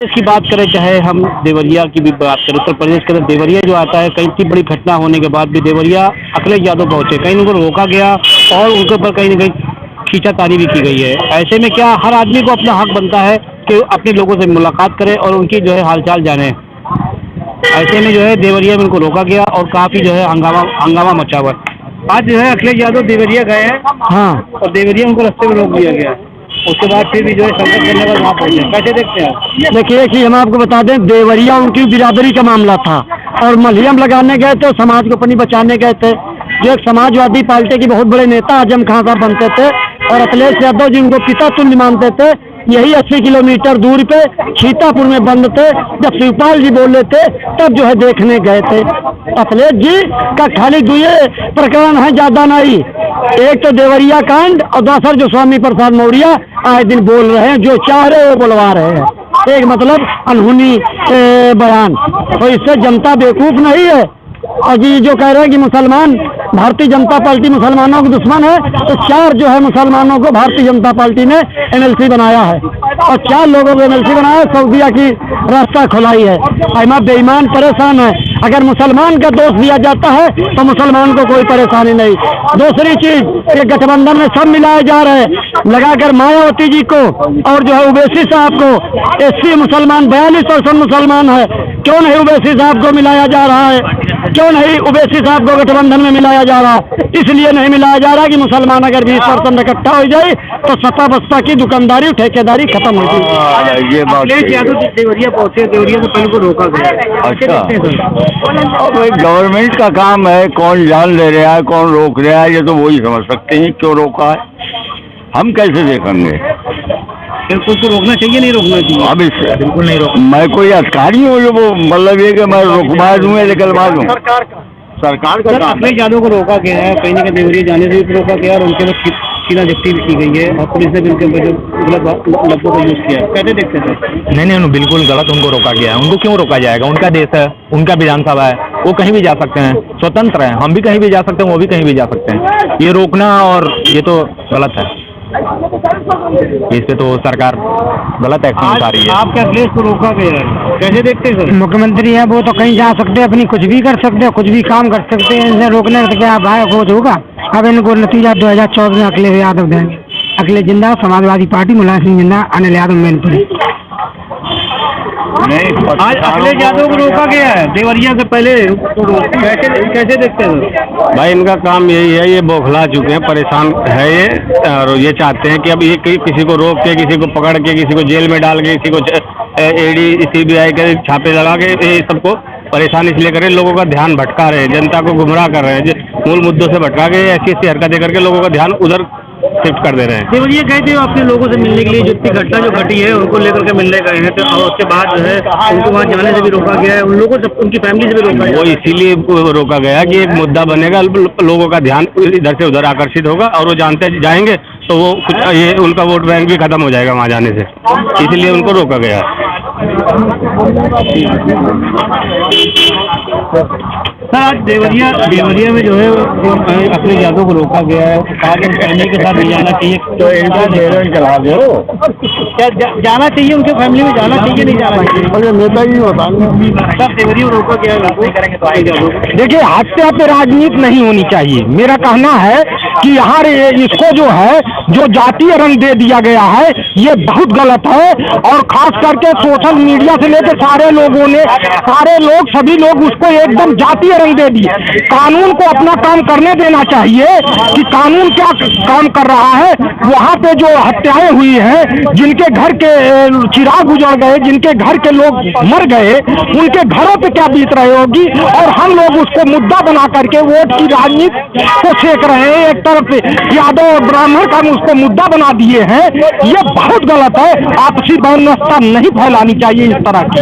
इसकी बात करें, चाहे हम देवरिया की भी बात करें, उत्तर प्रदेश के अंदर देवरिया जो आता है, कई इतनी बड़ी घटना होने के बाद भी देवरिया अखिलेश यादव पहुंचे, कहीं उनको रोका गया और उनके ऊपर कहीं न कहीं खींचातानी भी की गई है। ऐसे में क्या हर आदमी को अपना हक बनता है कि अपने लोगों से मुलाकात करे और उनकी जो है हालचाल जाने। ऐसे में जो है देवरिया में उनको रोका गया और काफ़ी जो है हंगामा मचा हुआ। आज जो है अखिलेश यादव देवरिया गए हैं, हाँ, और देवरिया उनको रास्ते में रोक दिया गया। उसके बाद फिर भी जो है संकट करने का वहाँ पहुँचे। कैसे देखते हैं आप? देखिए कि हम आपको बता दें, देवरिया उनकी बिरादरी का मामला था और मलहम लगाने गए थे, समाज को अपनी बचाने गए थे। जो एक समाजवादी पार्टी के बहुत बड़े नेता आजम खान साहब बनते थे और अखिलेश यादव जिनको पिता तुल्य मानते थे, यही 80 किलोमीटर दूर पे सीतापुर में बंद थे। जब शिवपाल जी बोले थे तब जो है देखने गए थे। अखिलेश जी का खाली दो प्रकरण है, ज्यादा नहीं। एक तो देवरिया कांड और दूसरा जो स्वामी प्रसाद मौर्य आए दिन बोल रहे हैं, जो चाह रहे वो बुलवा रहे हैं। एक मतलब अनहोनी बयान। तो इससे जनता बेवकूफ नहीं है। और ये जो कह रहे हैं कि मुसलमान भारतीय जनता पार्टी मुसलमानों के दुश्मन है, तो 4 जो है मुसलमानों को भारतीय जनता पार्टी ने एमएलसी बनाया है और 4 लोगों को एमएलसी बनाया है। सऊदीया की रास्ता खुलाई है। अहमद बेईमान परेशान है। अगर मुसलमान का दोष दिया जाता है तो मुसलमान को कोई परेशानी नहीं। दूसरी चीज, ये गठबंधन में सब मिलाए जा रहे हैं, लगाकर मायावती जी को और जो है ओवैसी साहब को। एससी मुसलमान 42% मुसलमान है, क्यों नहीं ओवैसी साहब को मिलाया जा रहा है? क्यों नहीं ओवैसी साहब को गठबंधन में मिलाया जा रहा? इसलिए नहीं मिलाया जा रहा कि मुसलमान अगर 20% इकट्ठा हो जाए तो सपा बसपा की दुकानदारी ठेकेदारी खत्म हो जाएगी। ये बात देवरिया पहुंचे, देवरिया से पहले को रोका गया। अच्छा, अब गवर्नमेंट का काम है, कौन जान ले रहा है, कौन रोक रहा है, ये तो वही समझ सकते हैं क्यों रोका है। हम कैसे देखेंगे? बिल्कुल तो रोकना चाहिए, नहीं रोकना चाहिए। अब इस बिल्कुल नहीं रोक। मैं कोई अधिकारी हूँ जो वो मतलब ये कि मैं रुकवा दूँ या निकलवा दूँ? सरकार का काम। अखिलेश यादव को रोका गया है, कहीं ना कहीं देवरिया जाने से भी रोका गया और उनके ऊपर सीना जब्ती भी की गई है और पुलिस ने भी उनके ऊपर गलत लफ्जों का यूज किया। कैसे देखते हैं? नहीं, बिल्कुल गलत उनको रोका गया है। उनको क्यों रोका जाएगा? उनका देश है, उनका विधानसभा है, वो कहीं भी जा सकते हैं, स्वतंत्र है। हम भी कहीं भी जा सकते हैं, वो भी कहीं भी जा सकते हैं। ये रोकना और ये तो गलत है। इससे तो सरकार गलत एक्शन उठा रही है। आपके अखिलेश को रोका गया है, कैसे देखते हैं सर? मुख्यमंत्री है, वो तो कहीं जा सकते हैं, अपनी कुछ भी कर सकते हैं, कुछ भी काम कर सकते हैं। इन्हें रोकने से क्या भाई खोज होगा? अब इनको नतीजा 2014 में अखिलेश यादव देंगे। अखिलेश जिंदा, समाजवादी पार्टी, मुलायम सिंह जिंदा, अनिल यादव मैनपुरी। आज अखिलेश यादव को रोका गया है देवरिया से पहले, कैसे देखते हैं? भाई इनका काम यही है, ये बौखला चुके हैं, परेशान है ये, और ये चाहते हैं कि अब ये किसी को रोक के, किसी को पकड़ के, किसी को जेल में डाल के, किसी को ईडी सीबीआई के छापे लगा के ये सबको परेशान इसलिए करें, लोगों का ध्यान भटका रहे हैं, जनता को गुमराह कर रहे हैं, मूल मुद्दों से भटका के ऐसी हरकतें करके लोगों का ध्यान उधर शिफ्ट कर दे रहे हैं। देवरिया गए थे अपने लोगों से मिलने के लिए, जितनी घटना जो घटी है उनको लेकर के मिलने गए हैं, तो उसके बाद जो है उनको वहाँ जाने से भी रोका गया है, उन लोगों से, उनकी फैमिली से भी रोका गया। वो इसीलिए रोका गया कि एक मुद्दा बनेगा, लोगों का ध्यान इधर से उधर आकर्षित होगा और वो जानते जाएंगे तो वो कुछ ये उनका वोट बैंक भी खत्म हो जाएगा वहाँ जाने से, इसलिए उनको रोका गया है। सर आज देवरिया में जो है अपने यादव को रोका गया है, फैमिली के साथ नहीं जाना चाहिए, तो इनका जेल चला दो। क्या जाना चाहिए? उनके फैमिली में जाना चाहिए, नहीं जाना चाहिए? और नेता ही बताएंगे। सर देवरिया में रोका गया है। देखिए, हत्या पे राजनीति नहीं होनी चाहिए। मेरा कहना है कि यहाँ इसको जो है जो जातीय रंग दे दिया गया है, ये बहुत गलत है। और खास करके सोशल मीडिया से लेकर सभी लोग उसको एकदम जातीय रंग दे दिए। कानून को अपना काम करने देना चाहिए कि कानून क्या काम कर रहा है। वहाँ पे जो हत्याएं हुई हैं, जिनके घर के चिराग गुजर गए, जिनके घर के लोग मर गए, उनके घरों पे क्या बीत रही होगी। और हम लोग उसको मुद्दा बना करके वोट की राजनीति को सेक रहे हैं। एक तरफ यादव और ब्राह्मण का उसको मुद्दा बना दिए हैं, ये बहुत गलत है। आपसी वैमनस्यता नहीं फैलानी चाहिए। इस तरह की,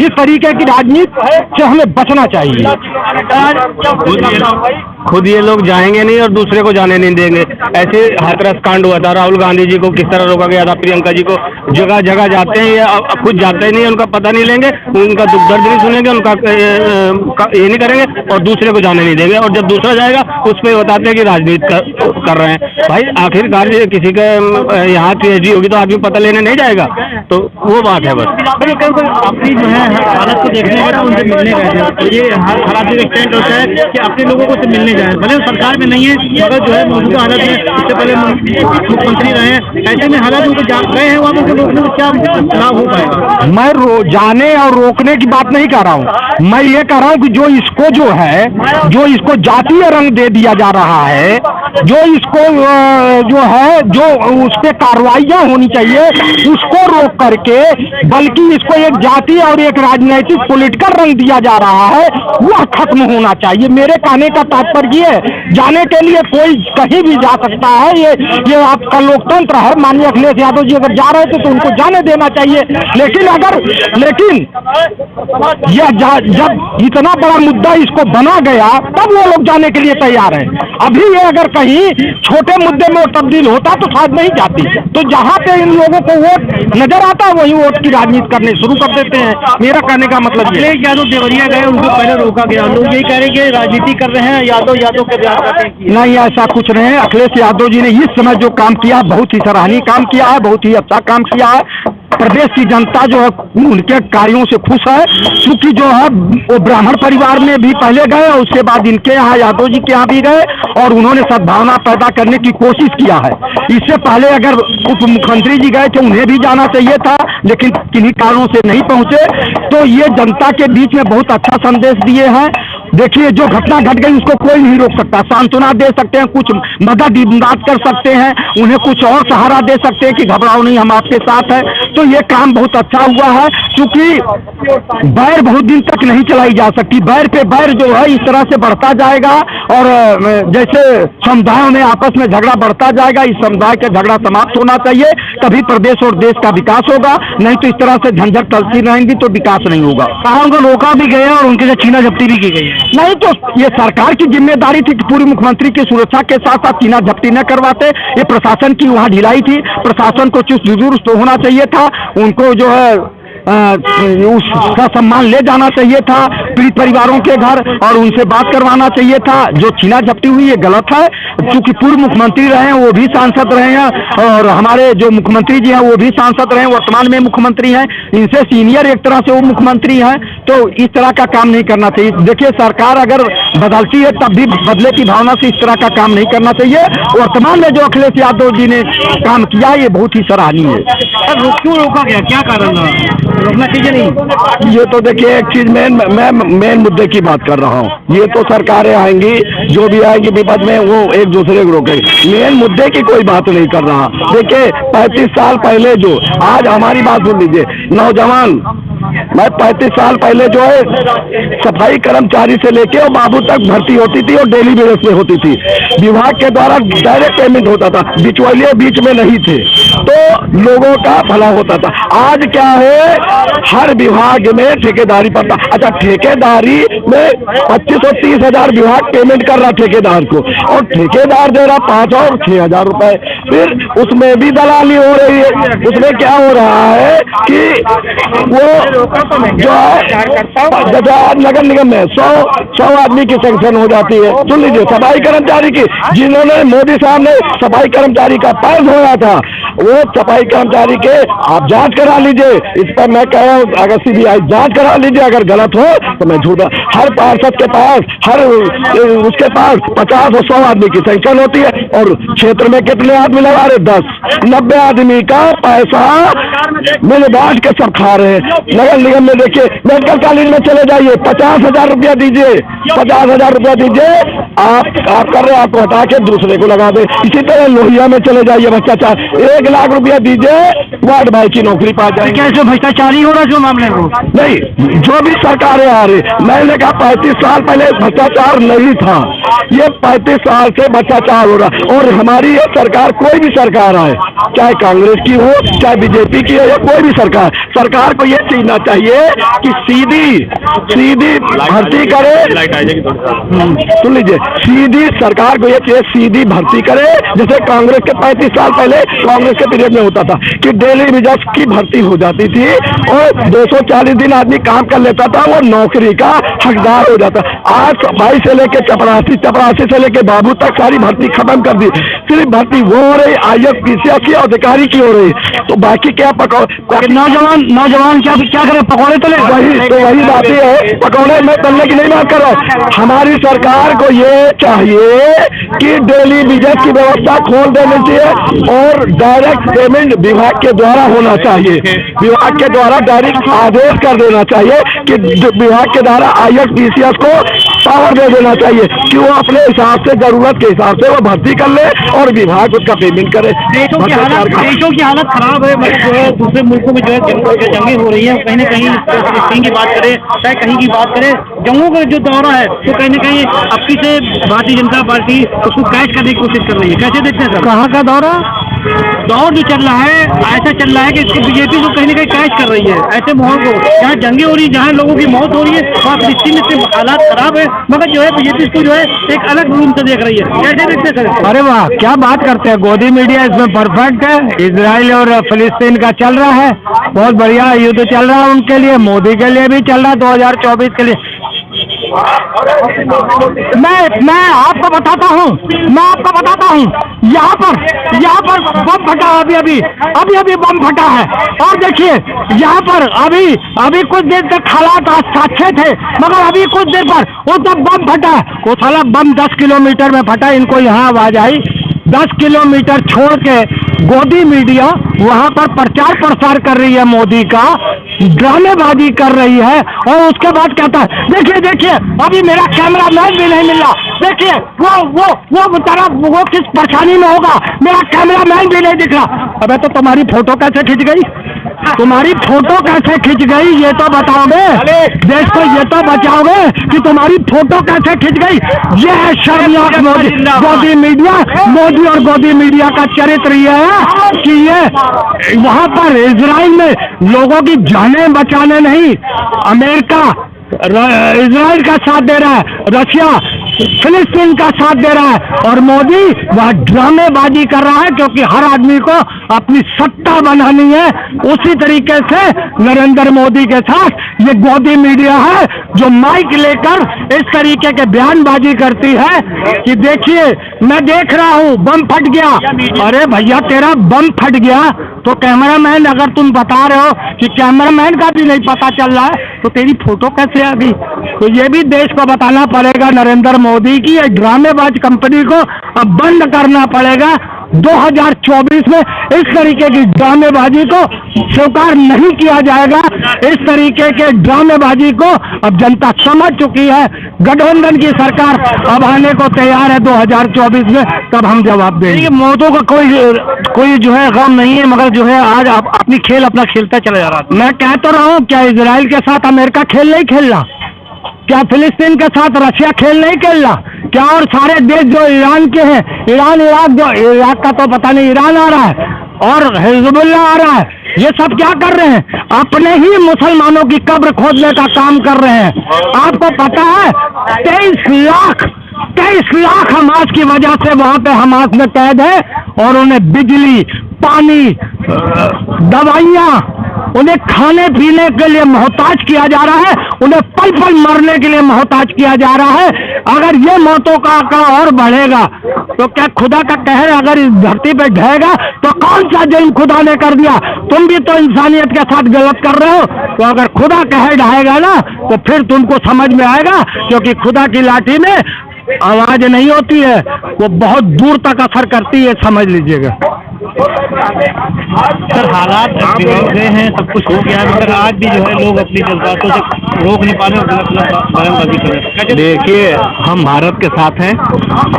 इस तरीके की राजनीति से हमें बचना चाहिए। खुद ये लोग जाएंगे नहीं और दूसरे को जाने नहीं देंगे। ऐसे हाथरस कांड हुआ था, राहुल गांधी जी को किस तरह रोका गया था, प्रियंका जी को जगह जगह जाते हैं, ये खुद जाते ही नहीं, उनका पता नहीं लेंगे, उनका दुख दर्द नहीं सुनेंगे, उनका ये नहीं करेंगे और दूसरे को जाने नहीं देंगे। और जब दूसरा जाएगा उस पर बताते हैं कि राजनीति कर रहे हैं। भाई आखिरकार किसी का यहाँ PhD होगी तो आदमी पता लेने नहीं जाएगा, तो वो बात है बस। अपनी जो है हालत को देखने गए तो उनसे मिलने गए थे, तो ये हालात एक्सटेंड होता है कि अपने लोगों को से मिलने जाए, भले सरकार में नहीं है मगर जो है मौजूदा हालत में इससे पहले मुख्यमंत्री रहे हैं, ऐसे में हालात उनको गए हैं वहाँ उनको रोकने में क्या लाभ हो पाएगा? मैं जाने और रोकने की बात नहीं कर रहा हूँ, मैं ये कह रहा हूँ कि जो इसको जातीय रंग दे दिया जा रहा है, जो इसको जो उस पर कार्रवाइयाँ होनी चाहिए उसको रोक करके, बल्कि इसको एक जातीय और एक राजनीतिक पॉलिटिकल रंग दिया जा रहा है, वह खत्म होना चाहिए। मेरे कहने का तात्पर्य ये है, जाने के लिए कोई कहीं भी जा सकता है, ये आपका लोकतंत्र है। माननीय अखिलेश यादव जी अगर जा रहे थे तो उनको जाने देना चाहिए, लेकिन जब इतना बड़ा मुद्दा इसको बना गया तब वो लोग जाने के लिए तैयार हैं। अभी ये अगर कहीं छोटे मुद्दे में तब्दील होता तो शायद नहीं जाती। तो जहाँ पे इन लोगों को वोट नजर आता है वहीं वोट की राजनीति करने शुरू कर देते हैं। मेरा कहने का मतलब अखिलेश यादव देवरिया गए, उनको पहले रोका गया, लोग यही कह रहे हैं कि राजनीति कर रहे हैं, यादव के बयान करते हैं। नहीं, ऐसा कुछ नहीं है। अखिलेश यादव जी ने इस समय जो काम किया बहुत ही सराहनीय काम किया है, बहुत ही अच्छा काम किया है। प्रदेश की जनता जो है उनके कार्यों से खुश है, क्योंकि जो है वो ब्राह्मण परिवार में भी पहले गए और उसके बाद इनके यहाँ यादव जी के यहाँ भी गए और उन्होंने सद्भावना पैदा करने की कोशिश किया है। इससे पहले अगर उप मुख्यमंत्री जी गए थे, उन्हें भी जाना चाहिए था, लेकिन किन्हीं कारणों से नहीं पहुंचे। तो ये जनता के बीच में बहुत अच्छा संदेश दिए हैं। देखिए, जो घटना घट गई उसको कोई नहीं रोक सकता, सांत्वना दे सकते हैं, कुछ मदद इमदाद कर सकते हैं, उन्हें कुछ और सहारा दे सकते हैं कि घबराओ नहीं, हम आपके साथ हैं। तो ये काम बहुत अच्छा हुआ है, क्योंकि बैर बहुत दिन तक नहीं चलाई जा सकती। बैर पे बैर जो है इस तरह से बढ़ता जाएगा और जैसे समुदायों में आपस में झगड़ा बढ़ता जाएगा, इस समुदाय का झगड़ा समाप्त होना चाहिए, तभी प्रदेश और देश का विकास होगा। नहीं तो इस तरह से झंझट चलती रहेंगी तो विकास नहीं होगा। कहा उनको रोका भी गया और उनके साथ छीना झपटी भी की गई है। नहीं तो ये सरकार की जिम्मेदारी थी कि पूर्व मुख्यमंत्री की सुरक्षा के साथ साथ छीना झपटी न करवाते। ये प्रशासन की वहाँ ढिलाई थी, प्रशासन को चुस्त दुरुस्त होना चाहिए था, उनको जो है उसका सम्मान ले जाना चाहिए था पीड़ित परिवारों के घर और उनसे बात करवाना चाहिए था। जो छीना झपटी हुई ये गलत है, क्योंकि पूर्व मुख्यमंत्री रहे हैं, वो भी सांसद रहे हैं और हमारे जो मुख्यमंत्री जी हैं वो भी सांसद रहे हैं, वर्तमान में मुख्यमंत्री हैं, इनसे सीनियर एक तरह से वो मुख्यमंत्री हैं। तो इस तरह का काम नहीं करना चाहिए। देखिए, सरकार अगर बदलती है तब भी बदले की भावना से इस तरह का काम नहीं करना चाहिए। वर्तमान में जो अखिलेश यादव जी ने काम किया ये बहुत ही सराहनीय है। क्यों रोका गया, क्या कारण रहा? रोकना चाहिए नहीं? ये तो देखिए, एक चीज मैं मेन मुद्दे की बात कर रहा हूँ। ये तो सरकारें आएंगी, जो भी आएंगी विपद में वो एक दूसरे को रोकेगी, मेन मुद्दे की कोई बात नहीं कर रहा। देखिए, 35 साल पहले जो, आज हमारी बात सुन लीजिए, नौजवान, मैं 35 साल पहले जो है सफाई कर्मचारी से लेके और बाबू तक भर्ती होती थी और डेली बेसिस पे होती थी। विभाग के द्वारा डायरेक्ट पेमेंट होता था, बिचौलिए बीच में नहीं थे, तो लोगों का भला होता था। आज क्या है, हर विभाग में ठेकेदारी पड़ता। अच्छा, ठेकेदारी में 25 और 30 हजार विभाग पेमेंट कर रहा ठेकेदार को, और ठेकेदार दे रहा 5 और 6 हजार रुपए। फिर उसमें भी दलाली हो रही है। उसमें क्या हो रहा है कि वो जो है नगर निगम में 100 आदमी की सैंक्शन हो जाती है। सुन लीजिए, सफाई कर्मचारी की, जिन्होंने मोदी साहब ने सफाई कर्मचारी का पैर धोया था, वो सफाई कर्मचारी के आप जांच करा लीजिए। इस पर मैं कह रहा हूँ, अगर CBI जांच करा लीजिए, अगर गलत हो तो मैं झूठा। हर पार्षद के पास, हर उसके पास 50 और 100 आदमी की सैंक्शन होती है, और क्षेत्र में कितने आदमी लगा रहे? 10-90 आदमी का पैसा मिल बांट के सब खा रहे हैं। नगर निगम में देखिए, मेडिकल कॉलेज में चले जाइए, 50,000 रुपया दीजिए, 50,000 रुपया दीजिए, आप कर रहे हैं, आपको हटा के दूसरे को लगा दे। इसी तरह लोहिया में चले जाइए, भ्रष्टाचार, 1 लाख रुपया दीजिए, वार्ड भाई की नौकरी पा जाएगी। कैसे भ्रष्टाचारी हो रहा जो मामले को? नहीं, जो भी सरकारें आ रही, मैंने कहा 35 साल पहले भ्रष्टाचार नहीं था, ये 35 साल से भ्रष्टाचार हो रहा। और हमारी ये सरकार, कोई भी सरकार आए, चाहे कांग्रेस की हो, चाहे बीजेपी की हो, या कोई भी सरकार को ये सीखना चाहिए कि सीधी भर्ती करे। सुन लीजिए, सीधी सरकार को ये चाहिए, सीधी भर्ती करे, जैसे कांग्रेस के 35 साल पहले कांग्रेस के पीरियड में होता था कि डेली वेजेस की भर्ती हो जाती थी और 240 दिन आदमी काम कर लेता था, वो नौकरी का हकदार हो जाता। आज 22 से लेके चपरासी से लेके बाबू तक सारी भर्ती खत्म कर दी। सिर्फ भर्ती वो हो रही IAS PCS की अधिकारी की हो रही, तो बाकी क्या नौजवान क्या करे, पकौड़े तले। वही बात ही है, पकौड़े में तलने की नहीं बात कर रहा हूँ। हमारी सरकार को ये चाहिए कि डेली वेजेस की व्यवस्था खोल देनी चाहिए और डायरेक्ट पेमेंट विभाग के द्वारा होना चाहिए। विभाग के द्वारा डायरेक्ट आदेश कर देना चाहिए कि विभाग के द्वारा IAS PCS को पावर दे देना चाहिए कि वो अपने हिसाब से, जरूरत के हिसाब से वो भर्ती कर ले और विभाग उसका पेमेंट करे। देशों की हालत खराब है, मतलब जो है दूसरे मुल्कों में जो है जंगें हो रही हैं, कहीं न कहीं फिलिस्तीन की बात करें चाहे कहीं की बात करें, जंगों का जो दौरा है तो कहीं न कहीं अबकी से भारतीय जनता पार्टी उसको कैच करने की कोशिश कर रही है। कैसे देखते हैं सर? कहाँ का दौरा? दौर जो चल रहा है ऐसा चल रहा है कि इसको बीजेपी को कहीं न कहीं कैच कर रही है। ऐसे माहौल को जहाँ जंगें हो रही है, जहाँ लोगों की मौत हो रही है, वहाँ फिलिस्तीन में इतने हालात खराब है, मगर जो है बीजेपी इसको जो है एक अलग रूम से देख रही है। कैसे देखते हैं सर? अरे वाह, क्या बात करते हैं, गोदी मीडिया इसमें परफेक्ट है। इजराइल और फिलिस्तीन का चल रहा है, बहुत बढ़िया युद्ध चल रहा है उनके लिए, मोदी के लिए भी चल रहा है, 2024 के लिए। मैं आपको बताता हूँ, यहाँ पर बम फटा, अभी बम फटा है। और देखिए यहाँ पर अभी कुछ देर तक हालात अच्छे थे, मगर अभी कुछ देर पर वो तब बम फटा है। वो साला बम 10 किलोमीटर में फटा, इनको यहाँ आवाज आई। 10 किलोमीटर छोड़ के गोदी मीडिया वहाँ पर प्रचार प्रसार कर रही है, मोदी का ड्रामेबाजी कर रही है। और उसके बाद कहता है देखिए अभी मेरा कैमरा मैन भी नहीं मिल रहा, देखिए वो बेचारा वो किस परेशानी में होगा, मेरा कैमरा मैन भी नहीं दिख रहा। अबे तो तुम्हारी फोटो कैसे खिंच गई, ये तो बताओगे, देश को ये तो बचाओगे कि तुम्हारी फोटो कैसे खिंच गई। ये है शर्मनाक गोदी मीडिया, मोदी और गोदी मीडिया का चरित्र ये है कि ये वहां पर इजराइल में लोगों की जानें बचाने नहीं, अमेरिका इजराइल का साथ दे रहा है, रशिया फिलिस्तीन का साथ दे रहा है, और मोदी वह ड्रामेबाजी कर रहा है क्योंकि हर आदमी को अपनी सत्ता बनानी है। उसी तरीके से नरेंद्र मोदी के साथ ये गोदी मीडिया है जो माइक लेकर इस तरीके के बयानबाजी करती है कि देखिए मैं देख रहा हूँ बम फट गया। अरे भैया तेरा बम फट गया तो कैमरामैन, अगर तुम बता रहे हो कि कैमरामैन का भी नहीं पता चल रहा है तो तेरी फोटो कैसे आ गई? तो ये भी देश को बताना पड़ेगा नरेंद्र मोदी की ये ड्रामेबाज कंपनी को अब बंद करना पड़ेगा। 2024 में इस तरीके की ड्रामेबाजी को स्वीकार नहीं किया जाएगा। इस तरीके के ड्रामेबाजी को अब जनता समझ चुकी है। गठबंधन की सरकार अब आने को तैयार है 2024 में, तब हम जवाब देंगे। मौतों का कोई जो है गम नहीं है, मगर जो है आज अपनी खेल अपना खेलता चला जा रहा। मैं कह तो रहा हूँ, क्या इजराइल के साथ अमेरिका खेल नहीं खेल रहा? क्या फिलिस्तीन के साथ रशिया खेल नहीं खेल रहा? क्या और सारे देश जो ईरान के हैं, ईरान इराक, जो इराक का तो पता नहीं, ईरान आ रहा है और हिजबुल्लाह आ रहा है, ये सब क्या कर रहे हैं? अपने ही मुसलमानों की कब्र खोदने का काम कर रहे हैं। आपको पता है 23 लाख हमास की वजह से वहां पे हमास में कैद है और उन्हें बिजली, पानी, दवाइयाँ, उन्हें खाने पीने के लिए मोहताज किया जा रहा है, उन्हें पल पल मरने के लिए मोहताज किया जा रहा है। अगर ये मौतों का आंकड़ा और बढ़ेगा तो क्या खुदा का कहर अगर इस धरती पे ढहेगा तो कौन सा जुर्म खुदा ने कर दिया? तुम भी तो इंसानियत के साथ गलत कर रहे हो। तो अगर खुदा कहर ढहेगा ना तो फिर तुमको समझ में आएगा, क्योंकि खुदा की लाठी में आवाज नहीं होती है, वो बहुत दूर तक असर करती है, समझ लीजिएगा। सर हालात बिगड़ गए हैं, सब कुछ हो गया है, मगर आज भी जो है लोग अपनी जज्बातों से रोक नहीं पा रहे और बयानबाजी कर रहे हैं। देखिए, हम भारत के साथ हैं,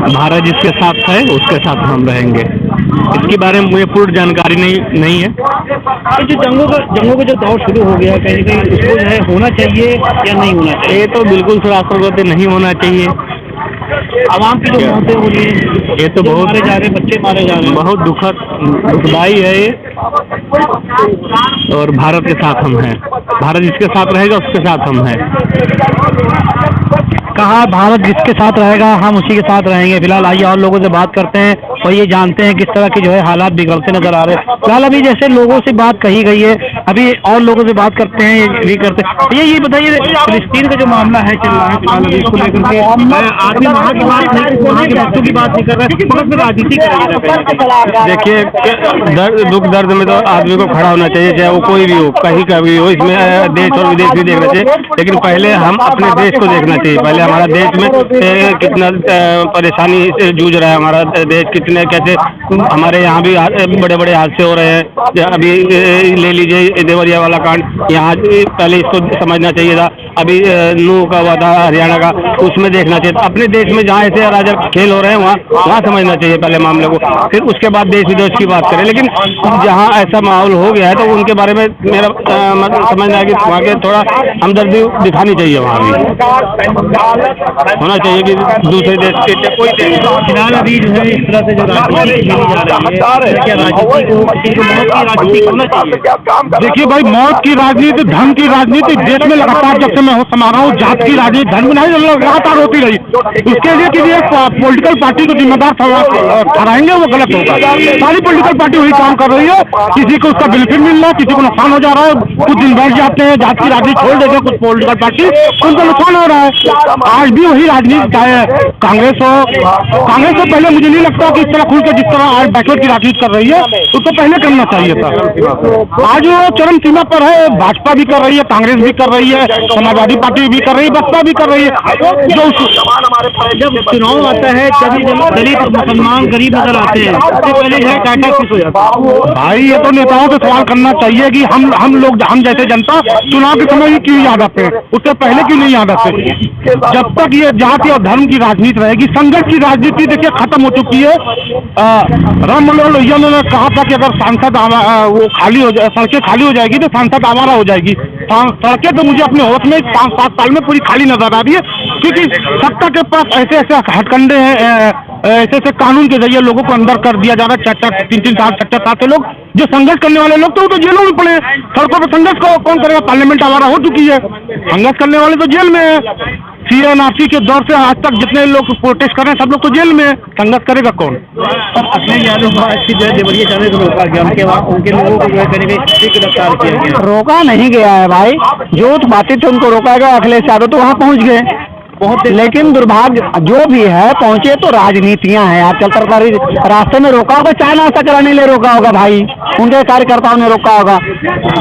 भारत जिसके साथ है उसके साथ हम रहेंगे। इसके बारे में मुझे पूर्ण जानकारी नहीं है। ये जो जंगों का जो दौर शुरू हो गया, कहीं कहीं उसको जो है होना चाहिए या नहीं होना चाहिए? ये तो बिल्कुल सरासर नहीं होना चाहिए। आवाम की जो मौतें हो रही हैं, ये तो बहुत मारे जा रहे हैं, बच्चे मारे जा रहे हैं, बहुत दुखदाई है ये। और भारत के साथ हम हैं, भारत जिसके साथ रहेगा उसके साथ हम हैं। कहा भारत जिसके साथ रहेगा हम उसी के साथ रहेंगे। फिलहाल आइए और लोगों से बात करते हैं और ये जानते हैं किस तरह के जो है हालात बिगड़ते नजर आ रहे हैं। फिलहाल अभी जैसे लोगों से बात कही गई है, अभी और लोगों से बात करते हैं, ये करते हैं। ये बताइए फिलिस्तीन का जो मामला है चल रहा है फिलहाल अभी इसको लेकर के आदमी वहाँ की बात नहीं, वहाँ के बच्चों की बात नहीं कर रहा है, मगर राजनीति कर रहा है। देखिए दुख दर्द में तो आदमी को खड़ा होना चाहिए, चाहे वो कोई भी हो, कहीं का भी हो। इसमें देश और विदेश भी देखना चाहिए, लेकिन पहले हम अपने देश को देखना चाहिए। पहले हमारा देश में कितना परेशानी से जूझ रहा है हमारा देश, कितने कैसे हमारे यहाँ भी बड़े बड़े हादसे हो रहे हैं। अभी ले लीजिए देवरिया वाला कांड, यहाँ पहले इसको समझना चाहिए था। अभी नूह का हुआ था हरियाणा का, उसमें देखना चाहिए था। अपने देश में जहाँ ऐसे अराजक खेल हो रहे हैं वहाँ समझना चाहिए पहले मामले को, फिर उसके बाद देश विदेश की बात करें। लेकिन जहाँ ऐसा माहौल हो गया है तो उनके बारे में मेरा मतलब समझना है कि वहाँ के थोड़ा हमदर्दी दिखानी चाहिए। वहाँ भी होना चाहिए कि दूसरे देश के कोई देश फिलहाल अभी जो है इस तरह से जो राजनीति खेली जा रही है, क्या राजनीति होना चाहिए? देखिए भाई, मौत की राजनीति, धन की राजनीति देश में लगातार जब से मैं हो समा रहा हूँ, जात की राजनीति, धर्म की नहीं लगातार होती रही। उसके लिए किसी एक पॉलिटिकल पार्टी को जिम्मेदार ठहराएंगे वो गलत होगा। सारी पॉलिटिकल पार्टी वही काम कर रही है, किसी को उसका बेनिफिट मिल रहा है, किसी को नुकसान हो जा रहा है। कुछ दिन बैठ जाते हैं, जात की राजनीति छोड़ देते हैं कुछ पॉलिटिकल पार्टी, उनको नुकसान हो रहा है। आज भी वही राजनीति चाहे कांग्रेस हो, कांग्रेस से पहले मुझे नहीं लगता कि इस तरह खुल के जिस तरह आज बैकवर्ड की राजनीति कर रही है उसको पहले करना चाहिए था। आज वो चरम सीमा पर है, भाजपा भी कर रही है, कांग्रेस भी कर रही है, समाजवादी पार्टी भी कर रही है, बसपा भी कर रही है। जो जब चुनाव आता है तभी दलित मुसलमान गरीब नजर आते हैं, उससे पहले जो है डाटा फिक्स हो जाता है। भाई ये तो नेताओं से सवाल करना चाहिए कि हम लोग, हम जैसे जनता चुनाव के समय ही क्यों याद आते हैं, उससे पहले क्यों नहीं याद आते। जब तक ये जाति और धर्म की राजनीति रहेगी, संघर्ष की राजनीति देखिए खत्म हो चुकी है। राम मनोहर लोहिया ने कहा था कि अगर सांसद वो खाली हो जाए, सड़कें खाली हो जाएगी तो सांसद आवारा हो जाएगी। सड़कें तो मुझे अपने होश में 5-7 साल में पूरी खाली नजर आ रही है, क्योंकि सत्ता के पास ऐसे ऐसे हथकंडे हैं, ऐसे ऐसे कानून के जरिए लोगों को अंदर कर दिया जा रहा है। 3-3 साल 4-4 लोग जो संघर्ष करने वाले लोग तो वो तो जेलों में पड़े। सड़कों पर संघर्ष को कौन करेगा? पार्लियामेंट आवारा हो चुकी है, संघर्ष करने वाले तो जेल में है। CNRC के दौर से आज तक जितने लोग प्रोटेस्ट कर रहे हैं सब लोग तो जेल में है, संघर्ष करेगा कौन? अखिलेश यादव की जो है देवरिया जाने से रोका गया, उनके लोगों को जो है गिरफ्तार किया गया। रोका नहीं गया है भाई, जो बातें थे उनको रोका गया। अखिलेश यादव तो वहाँ पहुँच गए, लेकिन दुर्भाग्य जो भी है पहुंचे तो राजनीतियां हैं। आजकल सरकारी रास्ते में रोका होगा, चाय नाश्ता कराने के लिए रोका होगा भाई, उनके कार्यकर्ताओं ने रोका होगा।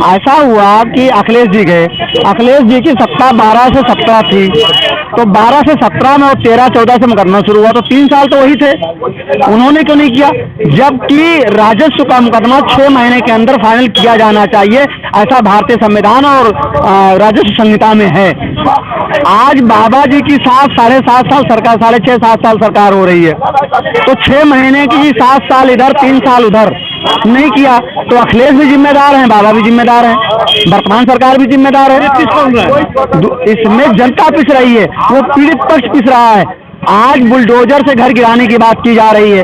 ऐसा हुआ कि अखिलेश जी गए, अखिलेश जी की सत्ता 12 से 17 थी, तो 12 से 17 में और 13-14 से मुकदमा शुरू हुआ, तो 3 साल तो वही थे। उन्होंने क्यों नहीं किया? जबकि राजस्व का मुकदमा 6 महीने के अंदर फाइनल किया जाना चाहिए, ऐसा भारतीय संविधान और राजस्व संहिता में है। आज बाबा जी की 7-7.5 साल सरकार, 6.5-7 साल सरकार हो रही है, तो 6 महीने की 7 साल इधर 3 साल उधर नहीं किया, तो अखिलेश भी जिम्मेदार हैं, बाबा भी जिम्मेदार हैं, वर्तमान सरकार भी जिम्मेदार है। इसमें जनता पिस रही है, वो पीड़ित पक्ष पिस रहा है। आज बुलडोजर से घर गिराने की बात की जा रही है,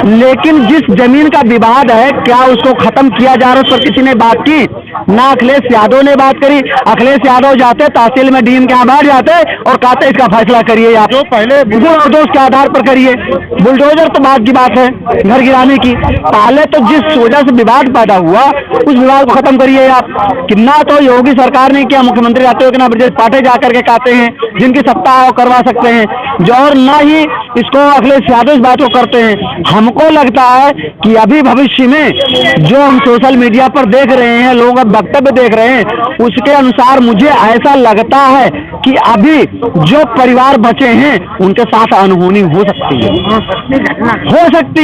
लेकिन जिस जमीन का विवाद है क्या उसको खत्म किया जा रहा है, उस पर किसी ने बात की? ना अखिलेश यादव ने बात करी। अखिलेश यादव जाते तहसील में डीएम के यहाँ बैठ जाते और कहते इसका फैसला करिए आप, जो पहले गुण और दोष के आधार पर करिए। बुलडोजर तो बात की बात है घर गिराने की, पहले तो जिस वजह से विवाद पैदा हुआ उस विवाद को खत्म करिए आप। कितना तो योगी सरकार ने किया, मुख्यमंत्री आते हुए कितना ब्रजेश पाठक जाकर के कहते हैं जिनकी सत्ता है वो करवा सकते हैं, जो और ना ही इसको अखिलेश यादव इस बात को करते हैं। हमको लगता है कि अभी भविष्य में जो हम सोशल मीडिया पर देख रहे हैं, लोग वक्तव्य देख रहे हैं, उसके अनुसार मुझे ऐसा लगता है कि अभी जो परिवार बचे हैं उनके साथ अनहोनी हो सकती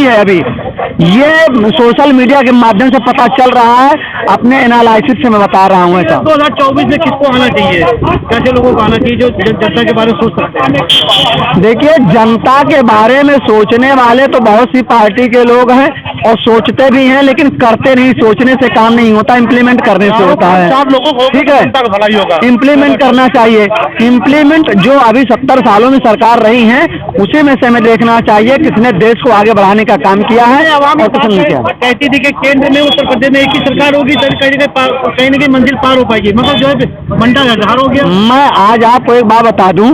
है। अभी ये सोशल मीडिया के माध्यम से पता चल रहा है, अपने एनालिसिस से मैं बता रहा हूँ। ऐसा 2024 में किसको आना चाहिए, कैसे लोगों को आना चाहिए जो जनता के बारे में सोच सकते हैं? देखिए, जनता के बारे में सोचने वाले तो बहुत सी पार्टी के लोग हैं और सोचते भी हैं, लेकिन करते नहीं। सोचने से काम नहीं होता, इम्प्लीमेंट करने से होता है। लोगों को ठीक है, भलाई होगा। इम्प्लीमेंट करना चाहिए। इम्प्लीमेंट जो अभी 70 सालों में सरकार रही है, उसी में से हमें देखना चाहिए किसने देश को आगे बढ़ाने का काम किया है और किसने नहीं किया। कहती थी कि केंद्र में उत्तर प्रदेश में एक ही सरकार होगी तो कहीं ना कहीं मंजिल पार हो पाएगी, मगर जो है मंडा गठार हो गया। मैं आज आपको एक बात बता दूं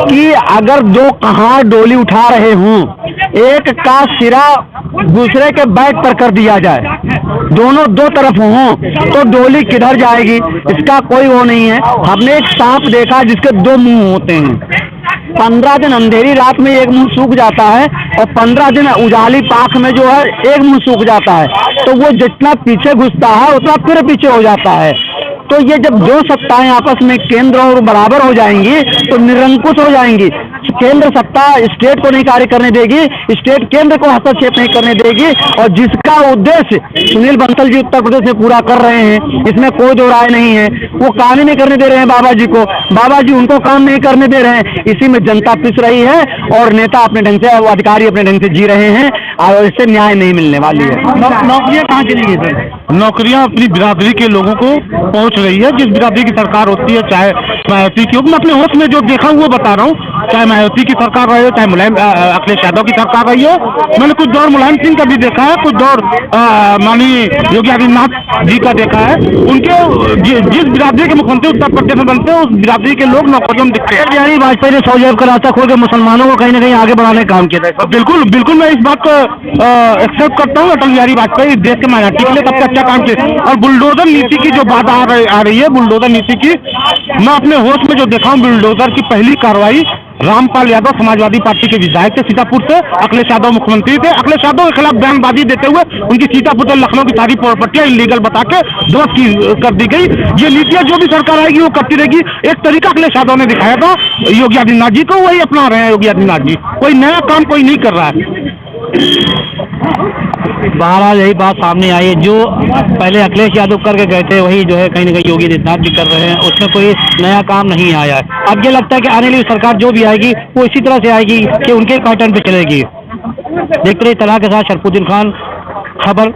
कि अगर दो कहार डोली उठा रहे हों, एक का सिरा दूसरे के बैक पर कर दिया जाए, दोनों दो तरफ हों, तो डोली किधर जाएगी, इसका कोई वो नहीं है। हमने एक सांप देखा जिसके दो मुंह होते हैं। 15 दिन अंधेरी रात में एक मुंह सूख जाता है और 15 दिन उजाली पाख में जो है एक मुंह सूख जाता है, तो वो जितना पीछे घुसता है उतना फिर पीछे हो जाता है। तो ये जब दो सत्ताएं आपस में केंद्र और बराबर हो जाएंगी तो निरंकुश हो जाएंगी। केंद्र सत्ता स्टेट को नहीं कार्य करने देगी, स्टेट केंद्र को हस्तक्षेप नहीं करने देगी, और जिसका उद्देश्य सुनील बंसल जी उत्तर प्रदेश में पूरा कर रहे हैं, इसमें कोई दो राय नहीं है। वो काम ही नहीं करने दे रहे हैं बाबा जी को, बाबा जी उनको काम नहीं करने दे रहे हैं। इसी में जनता पिस रही है और नेता अपने ढंग से, अधिकारी अपने ढंग से जी रहे हैं और इससे न्याय नहीं मिलने वाली है। नौकरियां कहाँ चली गई सर? नौकरियां अपनी बिरादरी के लोगों को पहुंच रही है, जिस बिरादरी की सरकार होती है, चाहे मायावती की हो। मैं अपने होश में जो देखा हूँ वो बता रहा हूँ, चाहे मायावती की सरकार रही हो, चाहे मुलायम अखिलेश यादव की सरकार रही हो। मैंने कुछ दौर मुलायम सिंह का भी देखा है, कुछ दौर माननीय योगी आदित्यनाथ जी का देखा है। उनके जिस बिरादरी के मुख्यमंत्री उत्तर प्रदेश में बनते हैं, उस बिरादरी के लोग नौकरियों में दिखते हैं। अटल बिहारी वाजपेयी ने 100 जॉब का रास्ता खोल के मुसलमानों को कहीं ना कहीं आगे बढ़ाने का काम किया था। बिल्कुल बिल्कुल, मैं इस बात को एक्सेप्ट करता हूँ। अटल बिहारी वाजपेयी देश के माइनॉरिटी के लिए सबसे अच्छा काम किया। और बुलडोजर नीति की जो बात आ रही है, बुलडोजर नीति की, मैं अपने होश में जो देखा हूँ, बुलडोजर की पहली कार्रवाई रामपाल यादव समाजवादी पार्टी के विधायक थे सीतापुर से, अखिलेश यादव मुख्यमंत्री थे। अखिलेश यादव के खिलाफ बयानबाजी देते हुए उनकी सीतापुर से लखनऊ की सारी प्रॉपर्टियां इलीगल बता के ध्वस्त कर दी गई। ये नीतियां जो भी सरकार आएगी वो करती रहेगी। एक तरीका अखिलेश यादव ने दिखाया था योगी आदित्यनाथ जी को, वही अपना रहे हैं योगी आदित्यनाथ जी। कोई नया काम कोई नहीं कर रहा है। बहरहाल यही बात सामने आई है, जो पहले अखिलेश यादव करके गए थे वही जो है कहीं ना कहीं योगी आदित्यनाथ भी कर रहे हैं, उसमें कोई नया काम नहीं आया है। अब ये लगता है कि आने वाली सरकार जो भी आएगी वो इसी तरह से आएगी कि उनके पैटर्न पे चलेगी। देखते रहिए तला के साथ शरफुद्दीन खान, खबर।